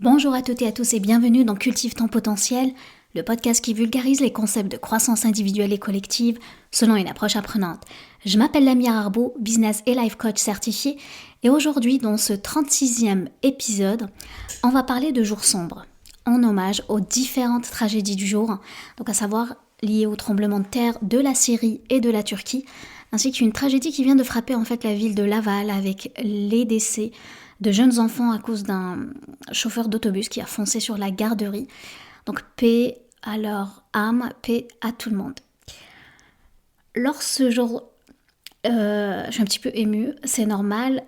Bonjour à toutes et à tous et bienvenue dans Cultive ton potentiel, le podcast qui vulgarise les concepts de croissance individuelle et collective selon une approche apprenante. Je m'appelle Lamia Arbo, business et life coach certifié, et aujourd'hui dans ce 36e épisode, on va parler de jours sombres, en hommage aux différentes tragédies du jour, donc à savoir liées au tremblement de terre de la Syrie et de la Turquie, ainsi qu'une tragédie qui vient de frapper en fait la ville de Laval avec les décès de jeunes enfants à cause d'un chauffeur d'autobus qui a foncé sur la garderie. Donc paix à leur âme, paix à tout le monde. Lorsque ce jour, je suis un petit peu émue, c'est normal.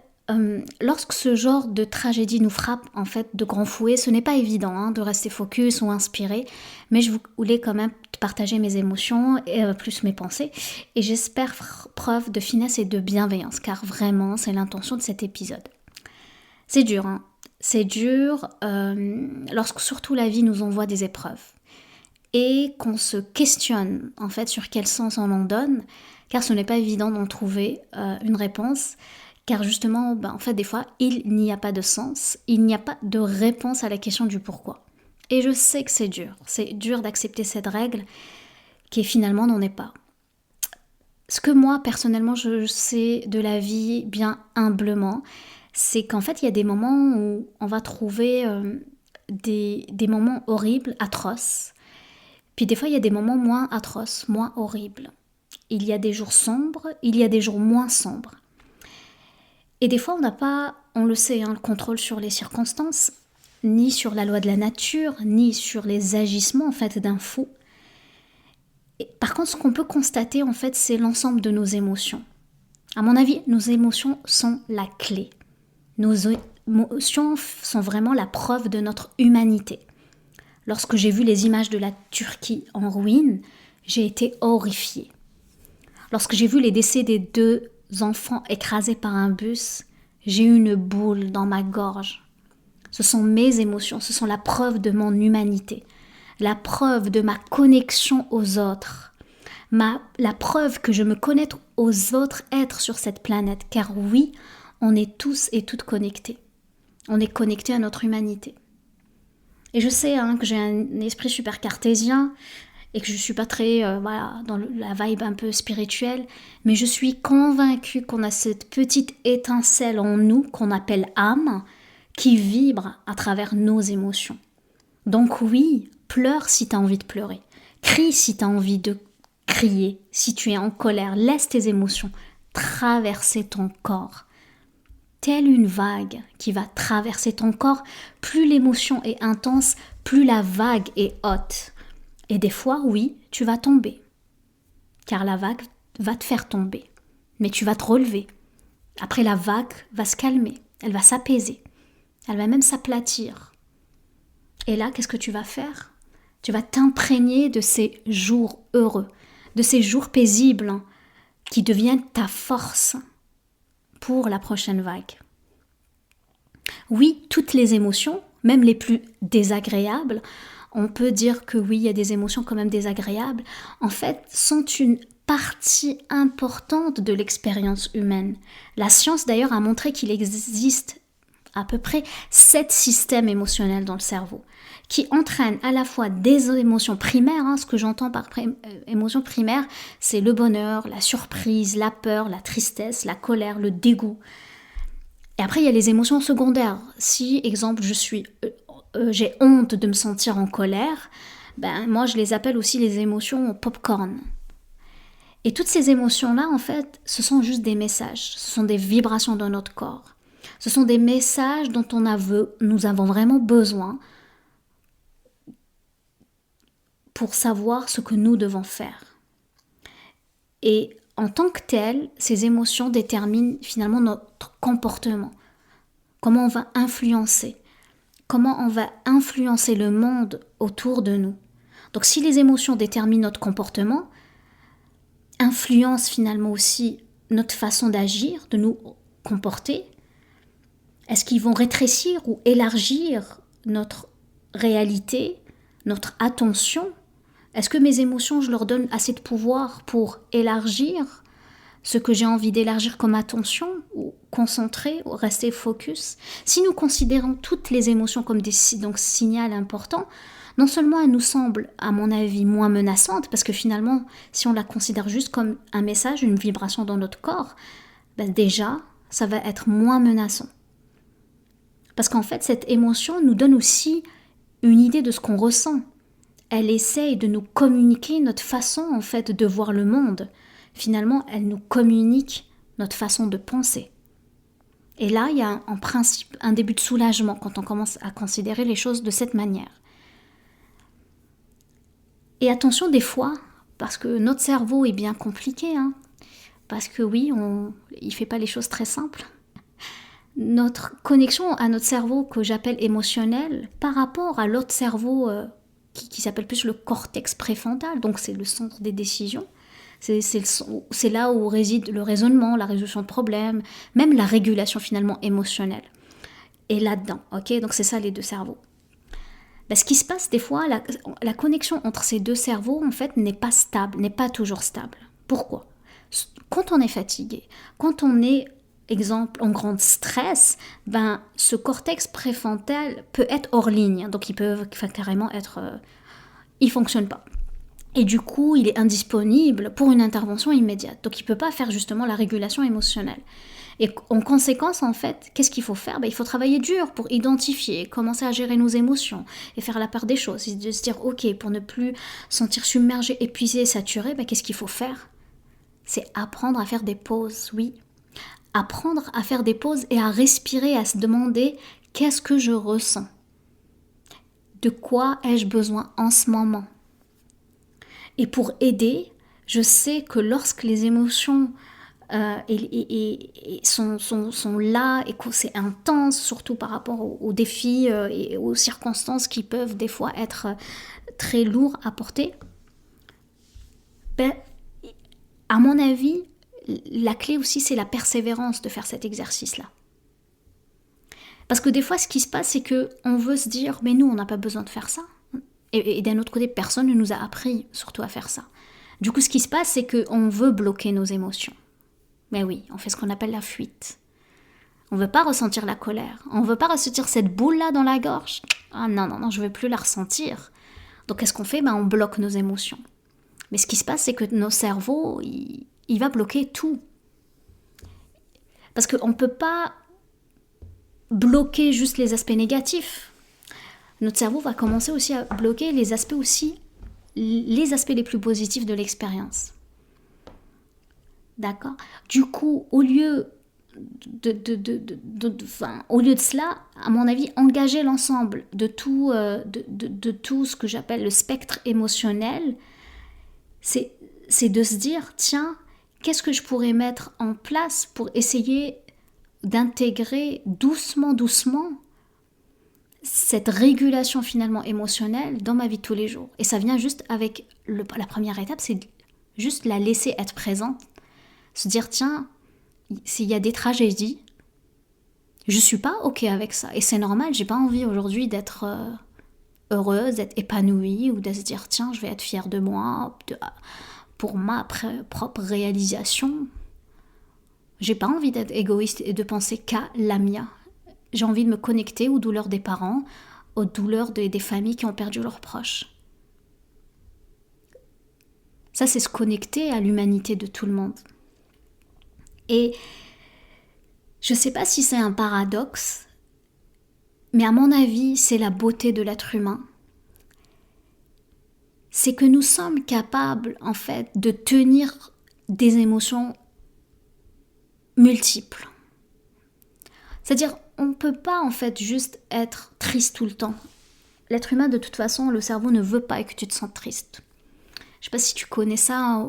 Lorsque ce genre de tragédie nous frappe en fait de grand fouet, ce n'est pas évident de rester focus ou inspiré, mais je voulais quand même partager mes émotions et plus mes pensées, et j'espère faire preuve de finesse et de bienveillance, car vraiment c'est l'intention de cet épisode. C'est dur, c'est dur lorsque surtout la vie nous envoie des épreuves et qu'on se questionne en fait sur quel sens on en donne, car ce n'est pas évident d'en trouver une réponse, car justement en fait des fois il n'y a pas de sens, il n'y a pas de réponse à la question du pourquoi. Et je sais que c'est dur d'accepter cette règle qui finalement n'en est pas. Ce que moi personnellement je sais de la vie bien humblement, c'est qu'en fait, il y a des moments où on va trouver des moments horribles, atroces. Puis des fois, il y a des moments moins atroces, moins horribles. Il y a des jours sombres, il y a des jours moins sombres. Et des fois, on n'a pas, on le sait, le contrôle sur les circonstances, ni sur la loi de la nature, ni sur les agissements en fait d'un fou. Et par contre, ce qu'on peut constater, en fait, c'est l'ensemble de nos émotions. À mon avis, nos émotions sont la clé. Nos émotions sont vraiment la preuve de notre humanité. Lorsque j'ai vu les images de la Turquie en ruine, j'ai été horrifiée. Lorsque j'ai vu les décès des 2 enfants écrasés par un bus, j'ai eu une boule dans ma gorge. Ce sont mes émotions, ce sont la preuve de mon humanité, la preuve de ma connexion aux autres, la preuve que je me connecte aux autres êtres sur cette planète, car oui, on est tous et toutes connectés. On est connectés à notre humanité. Et je sais que j'ai un esprit super cartésien et que je ne suis pas très dans la vibe un peu spirituelle, mais je suis convaincue qu'on a cette petite étincelle en nous qu'on appelle âme qui vibre à travers nos émotions. Donc oui, pleure si tu as envie de pleurer. Crie si tu as envie de crier. Si tu es en colère, laisse tes émotions traverser ton corps. Telle une vague qui va traverser ton corps, plus l'émotion est intense, plus la vague est haute. Et des fois, oui, tu vas tomber, car la vague va te faire tomber, mais tu vas te relever. Après, la vague va se calmer, elle va s'apaiser, elle va même s'aplatir. Et là, qu'est-ce que tu vas faire ? Tu vas t'imprégner de ces jours heureux, de ces jours paisibles qui deviennent ta force pour la prochaine vague. Oui, toutes les émotions, même les plus désagréables, on peut dire que oui, il y a des émotions quand même désagréables, en fait, sont une partie importante de l'expérience humaine. La science d'ailleurs a montré qu'il existe à peu près 7 systèmes émotionnels dans le cerveau, qui entraînent à la fois des émotions primaires, ce que j'entends par émotions primaires, c'est le bonheur, la surprise, la peur, la tristesse, la colère, le dégoût. Et après, il y a les émotions secondaires. Si, exemple, j'ai honte de me sentir en colère, moi, je les appelle aussi les émotions popcorn. Et toutes ces émotions-là, en fait, ce sont juste des messages. Ce sont des vibrations dans notre corps. Ce sont des messages dont nous avons vraiment besoin pour savoir ce que nous devons faire. Et en tant que tel, ces émotions déterminent finalement notre comportement. Comment on va influencer le monde autour de nous. Donc si les émotions déterminent notre comportement, influencent finalement aussi notre façon d'agir, de nous comporter, est-ce qu'ils vont rétrécir ou élargir notre réalité, notre attention ? Est-ce que mes émotions, je leur donne assez de pouvoir pour élargir ce que j'ai envie d'élargir comme attention, ou concentrer, ou rester focus. Si nous considérons toutes les émotions comme des signaux importants, non seulement elles nous semblent, à mon avis, moins menaçantes, parce que finalement, si on la considère juste comme un message, une vibration dans notre corps, déjà, ça va être moins menaçant. Parce qu'en fait, cette émotion nous donne aussi une idée de ce qu'on ressent. Elle essaye de nous communiquer notre façon, en fait, de voir le monde. Finalement, elle nous communique notre façon de penser. Et là, il y a en principe un début de soulagement quand on commence à considérer les choses de cette manière. Et attention des fois, parce que notre cerveau est bien compliqué, parce que oui, il ne fait pas les choses très simples. Notre connexion à notre cerveau, que j'appelle émotionnel, par rapport à l'autre cerveau qui s'appelle plus le cortex préfrontal, donc c'est le centre des décisions, c'est là où réside le raisonnement, la résolution de problèmes, même la régulation finalement émotionnelle. Et là-dedans, ok, donc c'est ça les deux cerveaux. Ce qui se passe des fois, la connexion entre ces deux cerveaux en fait n'est pas stable, n'est pas toujours stable. Pourquoi ? Quand on est fatigué, quand on est, exemple, en grand stress, ce cortex préfrontal peut être hors ligne, donc il peut carrément être, il fonctionne pas. Et du coup, il est indisponible pour une intervention immédiate. Donc, il ne peut pas faire justement la régulation émotionnelle. Et en conséquence, en fait, qu'est-ce qu'il faut faire ? Il faut travailler dur pour identifier, commencer à gérer nos émotions et faire la part des choses. Et de se dire, ok, pour ne plus sentir submergé, épuisé, saturé, qu'est-ce qu'il faut faire ? C'est apprendre à faire des pauses, oui. Apprendre à faire des pauses et à respirer, à se demander, qu'est-ce que je ressens ? De quoi ai-je besoin en ce moment ? Et pour aider, je sais que lorsque les émotions sont là et que c'est intense, surtout par rapport aux défis et aux circonstances qui peuvent des fois être très lourds à porter, à mon avis, la clé aussi c'est la persévérance de faire cet exercice-là. Parce que des fois ce qui se passe c'est qu'on veut se dire mais nous on n'a pas besoin de faire ça. Et d'un autre côté, personne ne nous a appris surtout à faire ça. Du coup, ce qui se passe, c'est qu'on veut bloquer nos émotions. Mais oui, on fait ce qu'on appelle la fuite. On ne veut pas ressentir la colère. On ne veut pas ressentir cette boule-là dans la gorge. Ah non, je ne veux plus la ressentir. Donc, qu'est-ce qu'on fait ? On bloque nos émotions. Mais ce qui se passe, c'est que nos cerveaux, il va bloquer tout. Parce qu'on ne peut pas bloquer juste les aspects négatifs. Notre cerveau va commencer aussi à bloquer les aspects les plus positifs de l'expérience. D'accord ? Du coup, au lieu de cela, à mon avis, engager l'ensemble de tout ce que j'appelle le spectre émotionnel, c'est de se dire, tiens, qu'est-ce que je pourrais mettre en place pour essayer d'intégrer doucement cette régulation finalement émotionnelle dans ma vie de tous les jours. Et ça vient juste avec la première étape, c'est juste la laisser être présente. Se dire, tiens, s'il y a des tragédies, je suis pas ok avec ça. Et c'est normal, j'ai pas envie aujourd'hui d'être heureuse, d'être épanouie, ou de se dire, tiens, je vais être fière de moi, pour ma propre réalisation. J'ai pas envie d'être égoïste et de penser qu'à la mienne. J'ai envie de me connecter aux douleurs des parents, aux douleurs des familles qui ont perdu leurs proches. Ça, c'est se connecter à l'humanité de tout le monde. Et je ne sais pas si c'est un paradoxe, mais à mon avis, c'est la beauté de l'être humain. C'est que nous sommes capables, en fait, de tenir des émotions multiples. C'est-à-dire, on ne peut pas en fait juste être triste tout le temps. L'être humain, de toute façon, le cerveau ne veut pas que tu te sentes triste. Je ne sais pas si tu connais ça,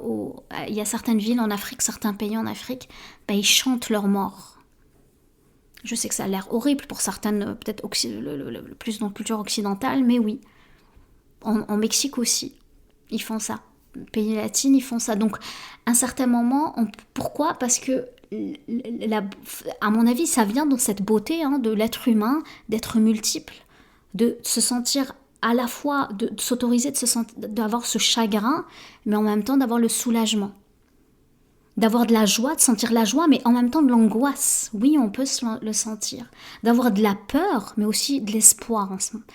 il y a certaines villes en Afrique, certains pays en Afrique, ils chantent leur mort. Je sais que ça a l'air horrible pour certaines, peut-être plus dans la culture occidentale, mais oui. En Mexique aussi, ils font ça. Pays latins, ils font ça. Donc, à un certain moment, pourquoi ? Parce que à mon avis, ça vient dans cette beauté de l'être humain, d'être multiple, de se sentir à la fois, de s'autoriser d'avoir ce chagrin, mais en même temps d'avoir le soulagement. D'avoir de la joie, de sentir la joie, mais en même temps de l'angoisse. Oui, on peut le sentir. D'avoir de la peur, mais aussi de l'espoir en ce moment.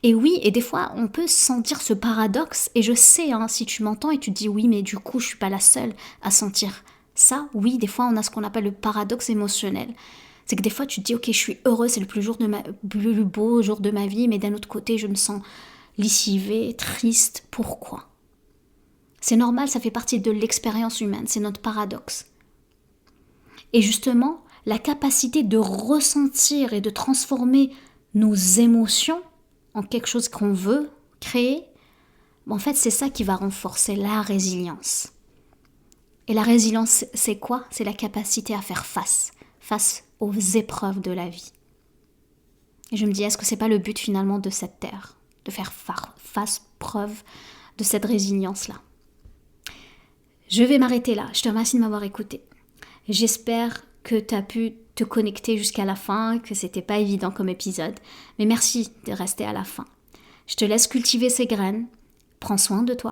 Et oui, et des fois, on peut sentir ce paradoxe. Et je sais, si tu m'entends et tu te dis oui, mais du coup, je suis pas la seule à sentir ça. Oui, des fois, on a ce qu'on appelle le paradoxe émotionnel. C'est que des fois, tu te dis, ok, je suis heureuse, c'est le plus beau jour de ma vie, mais d'un autre côté, je me sens lessivée, triste. Pourquoi ? C'est normal, ça fait partie de l'expérience humaine, c'est notre paradoxe. Et justement, la capacité de ressentir et de transformer nos émotions en quelque chose qu'on veut créer, en fait, c'est ça qui va renforcer la résilience. Et la résilience, c'est quoi ? C'est la capacité à faire face aux épreuves de la vie. Et je me dis, est-ce que c'est pas le but finalement de cette terre ? De faire preuve de cette résilience-là. Je vais m'arrêter là. Je te remercie de m'avoir écouté. J'espère que tu as pu te connecter jusqu'à la fin, que c'était pas évident comme épisode. Mais merci de rester à la fin. Je te laisse cultiver ces graines. Prends soin de toi.